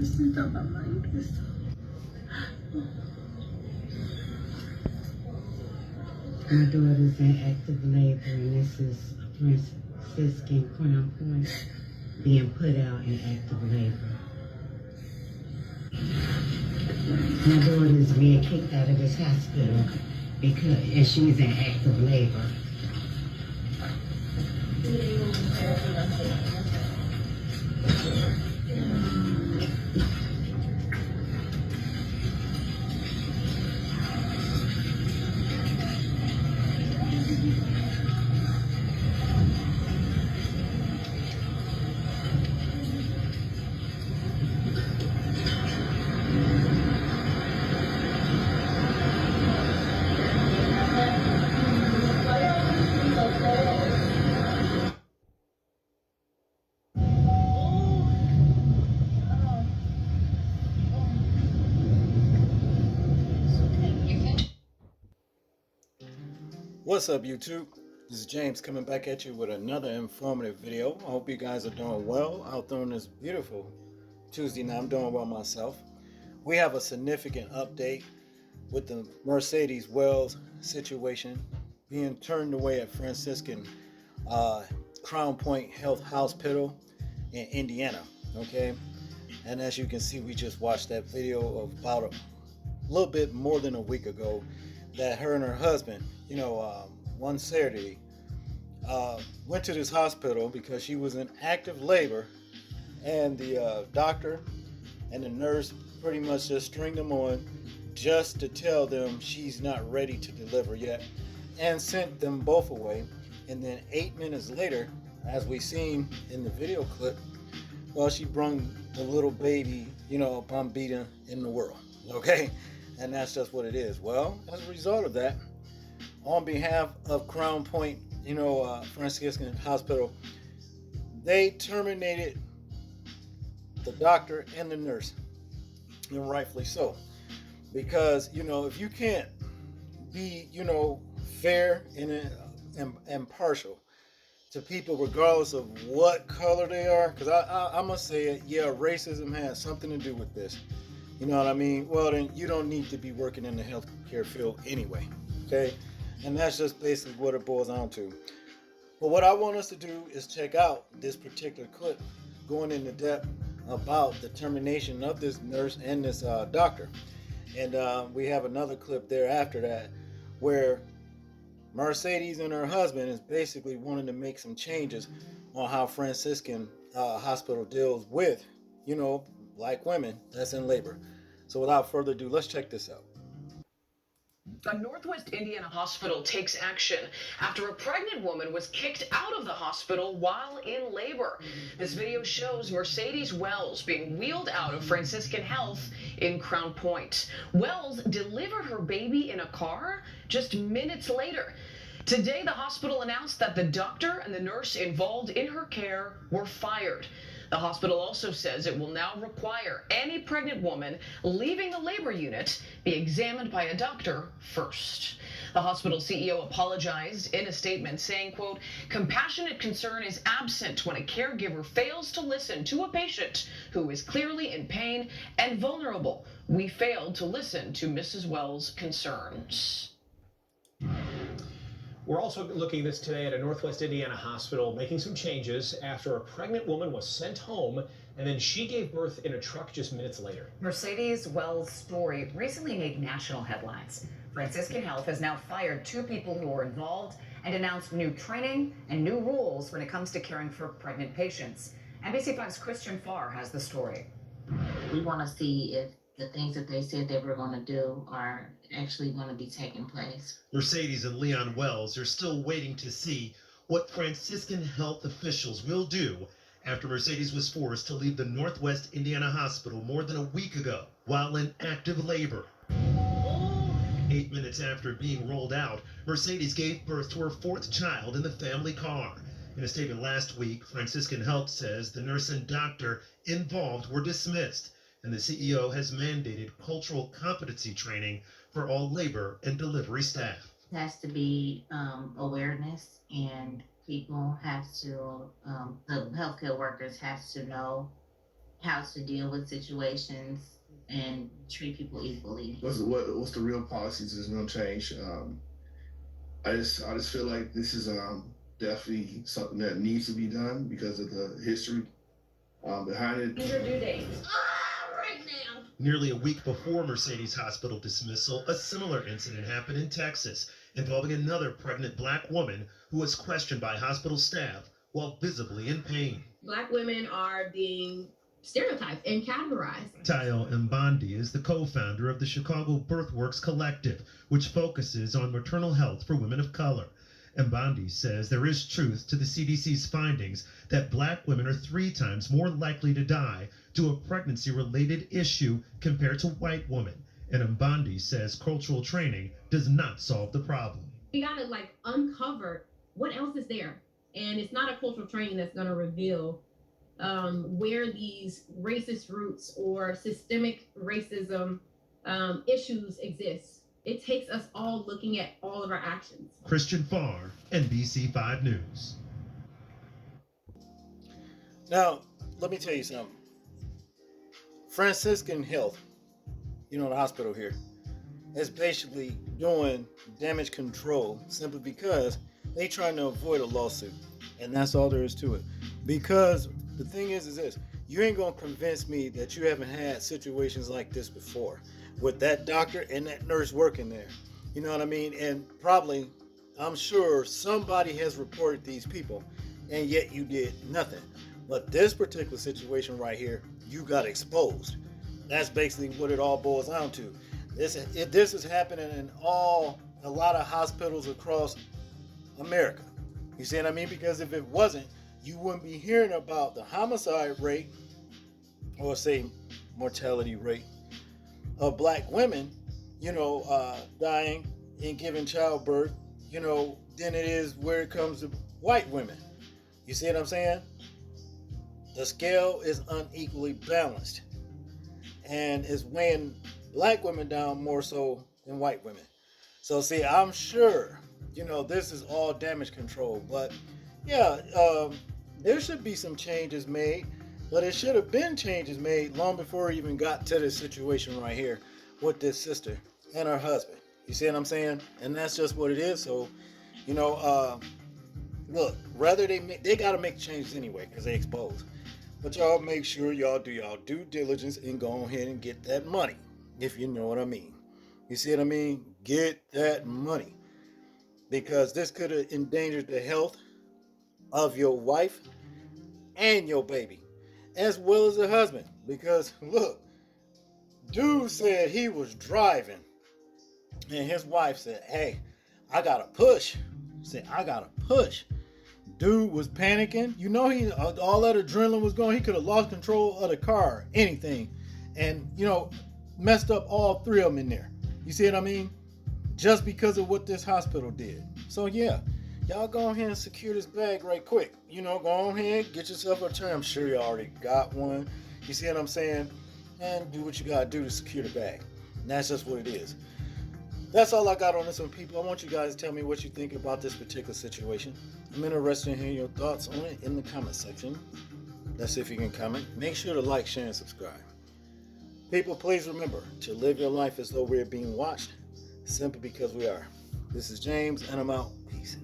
Está mamá ingresó. My daughter's in active labor, and this is Franciscan Crown Point being put out in active labor. My daughter's being kicked out of this hospital and she's in active labor. What's up, YouTube? This is James coming back at you with another informative video. I hope you guys are doing well out there on this beautiful Tuesday night. I'm doing well myself. We have a significant update with the Mercedes Wells situation being turned away at Franciscan Crown Point Health Hospital in Indiana. Okay, and as you can see, we just watched that video of about a little bit more than a week ago that her and her husband, one Saturday, went to this hospital because she was in active labor, and the doctor and the nurse pretty much just stringed them on just to tell them she's not ready to deliver yet, and sent them both away. And then 8 minutes later, as we seen in the video clip, well, she brung the little baby, Bombita in the world. Okay, and that's just what it is. Well, as a result of that, on behalf of Crown Point, Franciscan Hospital, they terminated the doctor and the nurse, and rightfully so, because if you can't be, fair and impartial to people regardless of what color they are, because I must say it, yeah, racism has something to do with this. You know what I mean? Well, then you don't need to be working in the healthcare field anyway. Okay, and that's just basically what it boils down to. But what I want us to do is check out this particular clip, going into depth about the termination of this nurse and this doctor. And we have another clip there after that where Mercedes and her husband is basically wanting to make some changes on how Franciscan Hospital deals with, black women that's in labor. So without further ado, let's check this out. A Northwest Indiana hospital takes action after a pregnant woman was kicked out of the hospital while in labor. This video shows Mercedes Wells being wheeled out of Franciscan Health in Crown Point. Wells delivered her baby in a car just minutes later. Today, the hospital announced that the doctor and the nurse involved in her care were fired. The hospital also says it will now require any pregnant woman leaving the labor unit be examined by a doctor first. The hospital CEO apologized in a statement saying, quote, "Compassionate concern is absent when a caregiver fails to listen to a patient who is clearly in pain and vulnerable. We failed to listen to Mrs. Wells' concerns." We're also looking this today at a Northwest Indiana hospital making some changes after a pregnant woman was sent home and then she gave birth in a truck just minutes later. Mercedes Wells' story recently made national headlines. Franciscan Health has now fired 2 people who were involved and announced new training and new rules when it comes to caring for pregnant patients. NBC5's Christian Farr has the story. We want to see if the things that they said they were going to do are actually going to be taking place. Mercedes and Leon Wells are still waiting to see what Franciscan Health officials will do after Mercedes was forced to leave the Northwest Indiana Hospital more than a week ago while in active labor. 8 minutes after being rolled out, Mercedes gave birth to her 4th child in the family car. In a statement last week, Franciscan Health says the nurse and doctor involved were dismissed, and the CEO has mandated cultural competency training for all labor and delivery staff. It has to be awareness, and people have to, the healthcare workers have to know how to deal with situations and treat people equally. What's the real policies that's going to change? I just feel like this is definitely something that needs to be done because of the history behind it. These are due dates. Right now. Nearly a week before Mercedes Hospital dismissal, a similar incident happened in Texas involving another pregnant black woman who was questioned by hospital staff while visibly in pain. Black women are being stereotyped and categorized. Tayo Mbandi is the co-founder of the Chicago Birthworks Collective, which focuses on maternal health for women of color. Mbandi says there is truth to the CDC's findings that black women are 3 times more likely to die to a pregnancy-related issue compared to white women. And Mbandi says cultural training does not solve the problem. We gotta uncover what else is there. And it's not a cultural training that's gonna reveal where these racist roots or systemic racism issues exist. It takes us all looking at all of our actions. Christian Farr, NBC5 News. Now, let me tell you something. Franciscan Health, the hospital here, is basically doing damage control simply because they trying to avoid a lawsuit. And that's all there is to it. Because the thing is this, you ain't gonna convince me that you haven't had situations like this before with that doctor and that nurse working there. You know what I mean? And probably, I'm sure somebody has reported these people and yet you did nothing. But this particular situation right here, you got exposed. That's basically what it all boils down to. This is happening in a lot of hospitals across America. You see what I mean? Because if it wasn't, you wouldn't be hearing about the homicide rate or say mortality rate of black women, dying and giving childbirth, than it is where it comes to white women. You see what I'm saying? The scale is unequally balanced and is weighing black women down more so than white women. So see, I'm sure, this is all damage control, but yeah, there should be some changes made, but it should have been changes made long before we even got to this situation right here with this sister and her husband. You see what I'm saying? And that's just what it is. So, look, rather they got to make changes anyway because they exposed. But y'all make sure y'all do y'all due diligence and go ahead and get that money, if you know what I mean. You see what I mean? Get that money. Because this could have endangered the health of your wife and your baby, as well as the husband. Because look, dude said he was driving and his wife said, "Hey, I gotta push." Said, "I gotta push." Dude was panicking. He all that adrenaline was going. He could have lost control of the car, anything, and messed up all 3 of them in there. You see what I mean? Just because of what this hospital did. So yeah, y'all go ahead and secure this bag right quick. Go ahead, get yourself a turn. I'm sure you already got one. You see what I'm saying? And do what you gotta do to secure the bag. And that's just what it is. That's all I got on this one, people. I want you guys to tell me what you think about this particular situation. I'm interested in hearing your thoughts on it in the comment section. Let's see if you can comment. Make sure to like, share, and subscribe. People, please remember to live your life as though we're being watched, simply because we are. This is James, and I'm out. Peace.